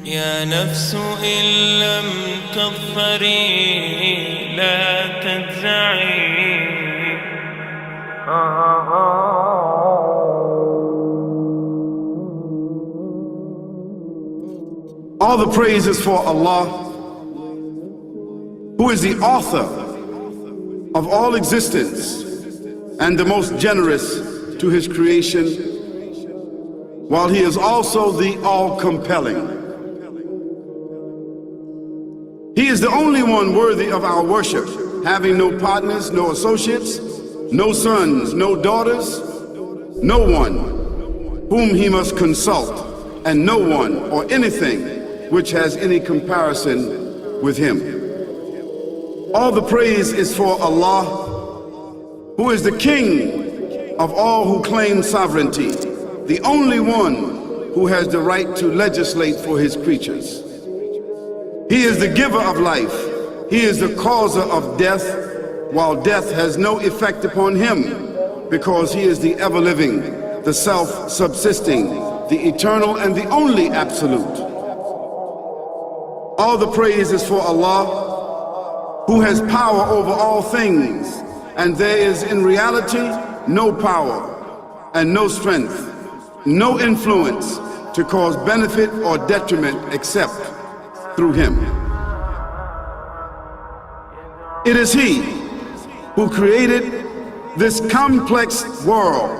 يا نفس إن لم تظفري لا تجزعي. All the praise is for Allah, who is the author of all existence and the most generous to his creation, while he is also the all-compelling. He is the only one worthy of our worship, having no partners, no associates, no sons, no daughters, no one whom he must consult, and no one or anything which has any comparison with him. All the praise is for Allah, who is the King of all who claim sovereignty, the only one who has the right to legislate for his creatures. He is the giver of life. He is the causer of death, while death has no effect upon him, because he is the ever-living, the self-subsisting, the eternal and the only absolute. All the praise is for Allah, who has power over all things, and there is in reality no power and no strength, no influence to cause benefit or detriment except through him. It is he who created this complex world,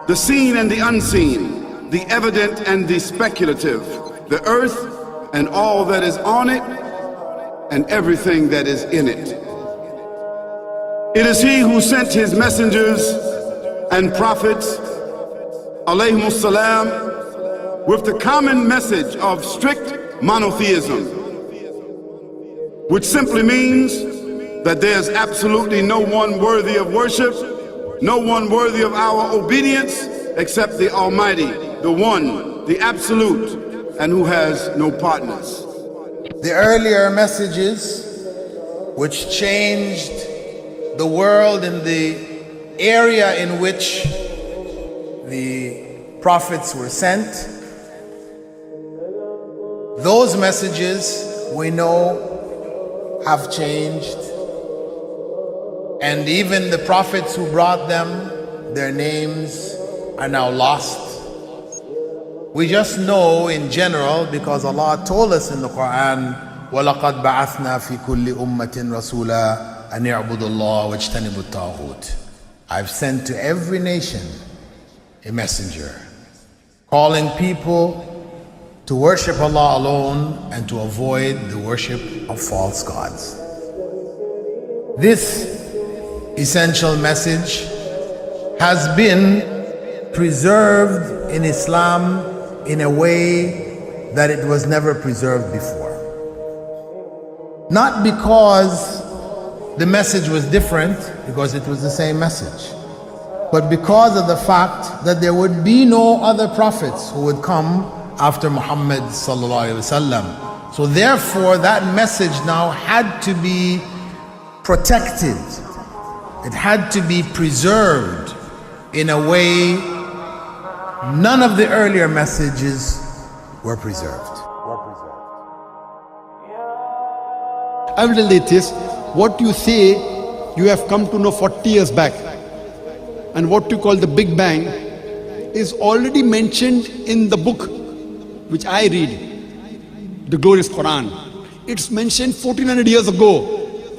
the seen and the unseen, the evident and the speculative, the earth and all that is on it and everything that is in it. It is he who sent his messengers and prophets, alayhimus salam, with the common message of strict monotheism, which simply means that there's absolutely no one worthy of worship, no one worthy of our obedience except the Almighty, the One, the Absolute, and who has no partners. The earlier messages which changed the world in the area in which the prophets were sent, those messages we know have changed, and even the prophets who brought them, their names are now lost. We just know in general because Allah told us in the Qur'an, وَلَقَدْ بَعَثْنَا فِي كُلِّ أُمَّةٍ رَسُولًا أَنْ يَعْبُدُوا اللَّهَ وَاجْتَنِبُوا الطَّاغُوتَ. I've sent to every nation a messenger, calling people to worship Allah alone and to avoid the worship of false gods. This essential message has been preserved in Islam in a way that it was never preserved before. Not because the message was different, because it was the same message, but because of the fact that there would be no other prophets who would come after Muhammad sallallahu alaihi wasallam. So therefore that message now had to be protected. It had to be preserved in a way none of the earlier messages were preserved. I will relate this. What you say you have come to know 40 years back, and what you call the Big Bang is already mentioned in the book which I read, the glorious Qur'an. It's mentioned 1400 years ago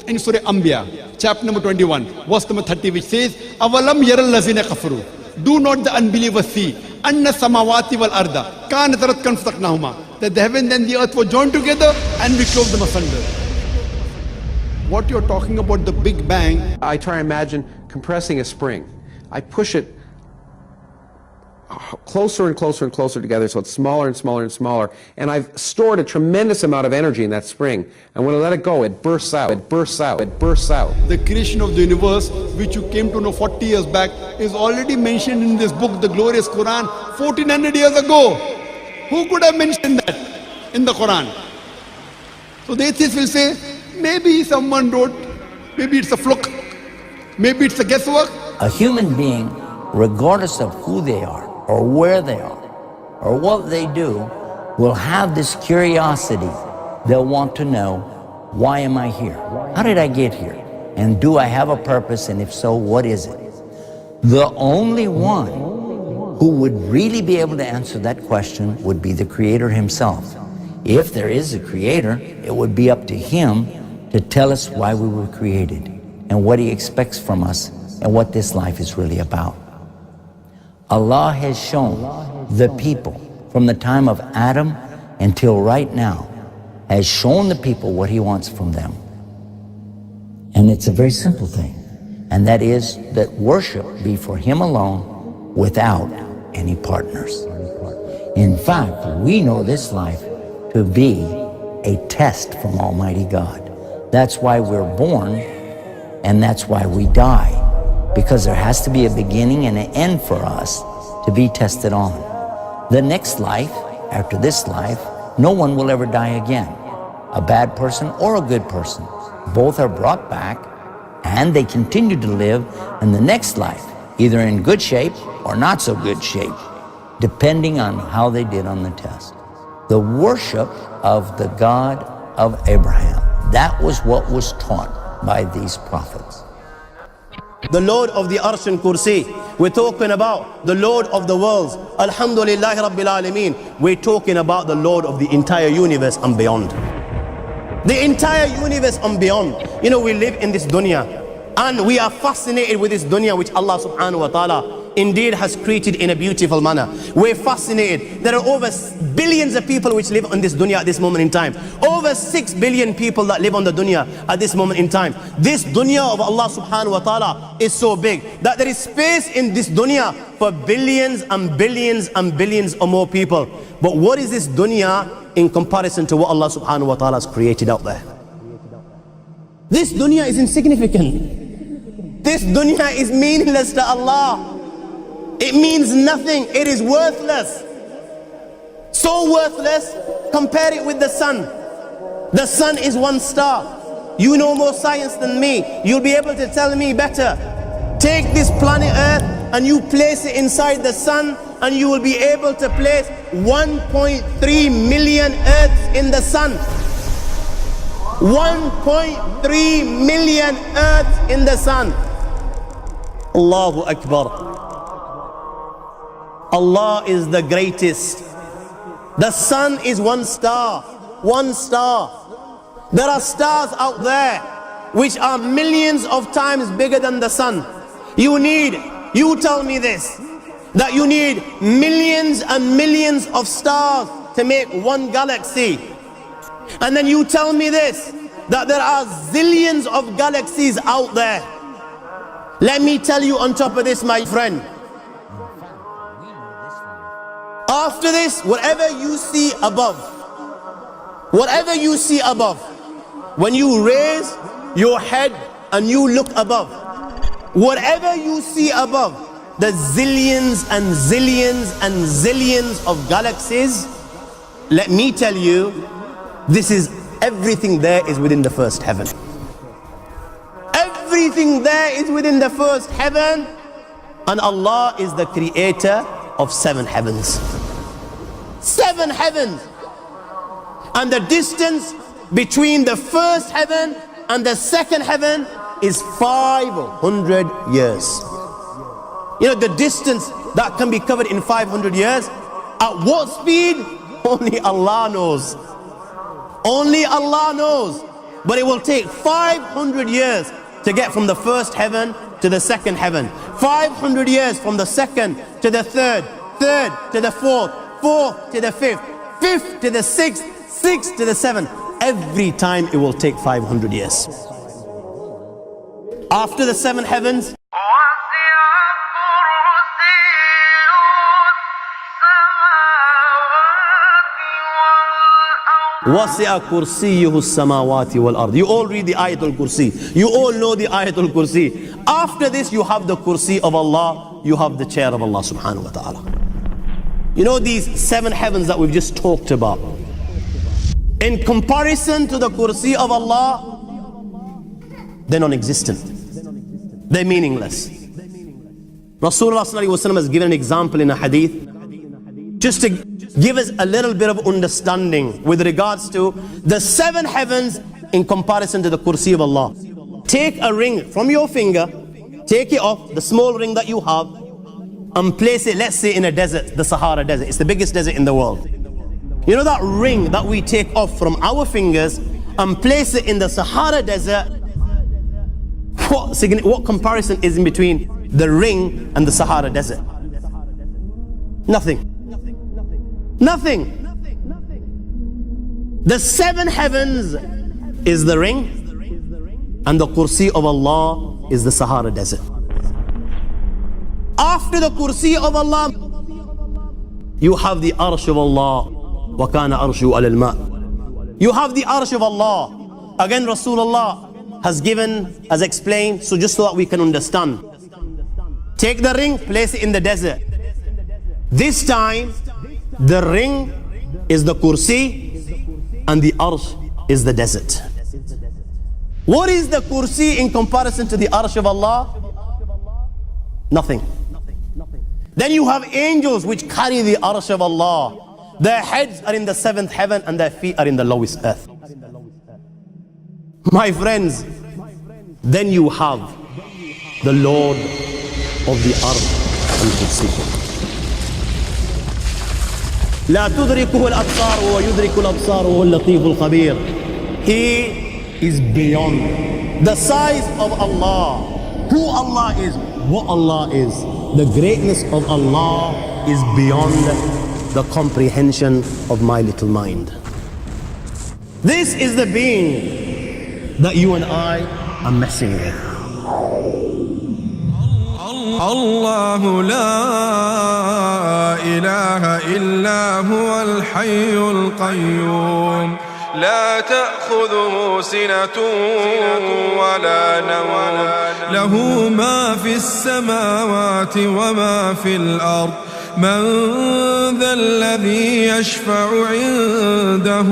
in Surah Anbiya, chapter number 21, verse number 30, which says, Avalam yaral lazina kafaru. Do not the unbelievers see anna samawati wal arda kanat ratkan fataqnahuma, that the heaven and the earth were joined together and we clove them asunder. What you're talking about, the Big Bang, I try and imagine compressing a spring. I push it closer and closer and closer together so it's smaller and smaller and smaller, and I've stored a tremendous amount of energy in that spring, and when I let it go, it bursts out, it bursts out, it bursts out. the creation of the universe, which you came to know 40 years back, is already mentioned in this book, the glorious Quran, 1400 years ago. Who could have mentioned that in the Quran? So the atheists will say, maybe someone wrote, maybe it's a fluke, maybe it's a guesswork. A human being, regardless of who they are or where they are, or what they do will have this curiosity. They'll want to know, why am I here? How did I get here? And do I have a purpose? And if so, what is it? The only one who would really be able to answer that question would be the Creator Himself. If there is a Creator, it would be up to Him to tell us why we were created and what He expects from us and what this life is really about. Allah has shown the people from the time of Adam until right now, has shown the people what He wants from them. And it's a very simple thing, and that is that worship be for Him alone without any partners. In fact, we know this life to be a test from Almighty God. That's why we're born, and that's why we die, because there has to be a beginning and an end for us to be tested on. The next life, after this life, no one will ever die again. A bad person or a good person. Both are brought back and they continue to live in the next life, either in good shape or not so good shape, depending on how they did on the test. The worship of the God of Abraham, that was what was taught by these prophets. The Lord of the Arsh and Kursi. We're talking about the Lord of the worlds. Alhamdulillah Rabbil Alameen. We're talking about the Lord of the entire universe and beyond. The entire universe and beyond. You know, we live in this dunya and we are fascinated with this dunya which Allah subhanahu wa ta'ala indeed has created in a beautiful manner. We're fascinated. There are over billions of people which live on this dunya at this moment in time. Over 6 billion people that live on the dunya at this moment in time. This dunya of Allah subhanahu wa ta'ala is so big that there is space in this dunya for billions and billions and billions or more people. But what is this dunya in comparison to what Allah subhanahu wa ta'ala has created out there? This dunya is insignificant. This dunya is meaningless to Allah. It means nothing. It is worthless. So worthless, compare it with the sun. The sun is one star. You know more science than me. You'll be able to tell me better. Take this planet Earth and you place it inside the sun, and you will be able to place 1.3 million Earths in the sun. 1.3 million Earths in the sun. Allahu Akbar. Allah is the greatest. The sun is one star. One star. There are stars out there which are millions of times bigger than the sun. You tell me this, that you need millions and millions of stars to make one galaxy. And then you tell me this, that there are zillions of galaxies out there. Let me tell you on top of this, my friend, after this, whatever you see above, when you raise your head and you look above, whatever you see above, the zillions and zillions and zillions of galaxies, let me tell you, this is everything there is within the first heaven. Everything there is within the first heaven, and Allah is the creator of 7 heavens. 7 heavens. And the distance between the first heaven and the second heaven is 500 years. You know, the distance that can be covered in 500 years, at what speed? Only Allah knows. Only Allah knows. But it will take 500 years to get from the first heaven to the second heaven. 500 years from the second to the third, third to the fourth, fourth to the fifth, fifth to the sixth, sixth to the seventh. Every time it will take 500 years. After the 7 heavens, وَسِعَ كُرْسِيُّهُ السَّمَاوَاتِ وَالْأَرْضِ. You all read the Ayatul Kursi. You all know the Ayatul Kursi. After this, you have the Kursi of Allah. You have the chair of Allah subhanahu wa ta'ala. You know these 7 heavens that we've just talked about, in comparison to the Kursi of Allah, they're non-existent. They're meaningless. Rasulullah ﷺ has given an example in a hadith. just to give us a little bit of understanding with regards to the 7 heavens in comparison to the kursi of Allah. Take a ring from your finger, take it off, the small ring that you have, and place it, let's say, in a desert, the Sahara Desert. It's the biggest desert in the world. You know that ring that we take off from our fingers and place it in the Sahara Desert? What comparison is in between the ring and the Sahara Desert? Nothing. Nothing. The 7 heavens is the ring, and the kursi of Allah is the Sahara Desert. After the kursi of Allah, you have the arsh of Allah. وَكَانَ أَرْشُهُ عَلَى الْمَاءِ. You have the arsh of Allah. Again, Rasulullah has explained, so just so that we can understand. Take the ring, place it in the desert. This time, the ring is the kursi and the arsh is the desert. What is the kursi in comparison to the arsh of Allah? Nothing. Then you have angels which carry the arsh of Allah. Their heads are in the 7th heaven and their feet are in the lowest earth. My friends, then you have the Lord of the arsh and kursi. لا تدركه الأبصار ويدرك الأبصار وهو اللطيف الخبير. He is beyond the size of Allah, who Allah is, what Allah is. The greatness of Allah is beyond the comprehension of my little mind. This is the being that you and I are messing with. الله لا إله إلا هو الحي القيوم لا تأخذه سنة ولا نوم له ما في السماوات وما في الأرض من ذا الذي يشفع عنده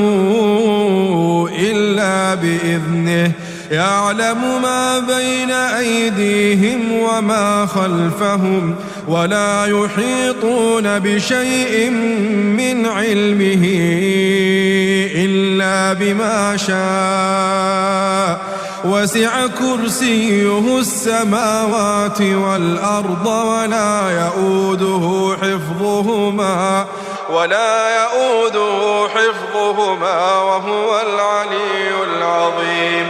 إلا بإذنه يعلم ما بين أيديهم وما خلفهم ولا يحيطون بشيء من علمه إلا بما شاء وسع كرسيه السماوات والأرض ولا يؤوده حفظهما وهو العلي العظيم.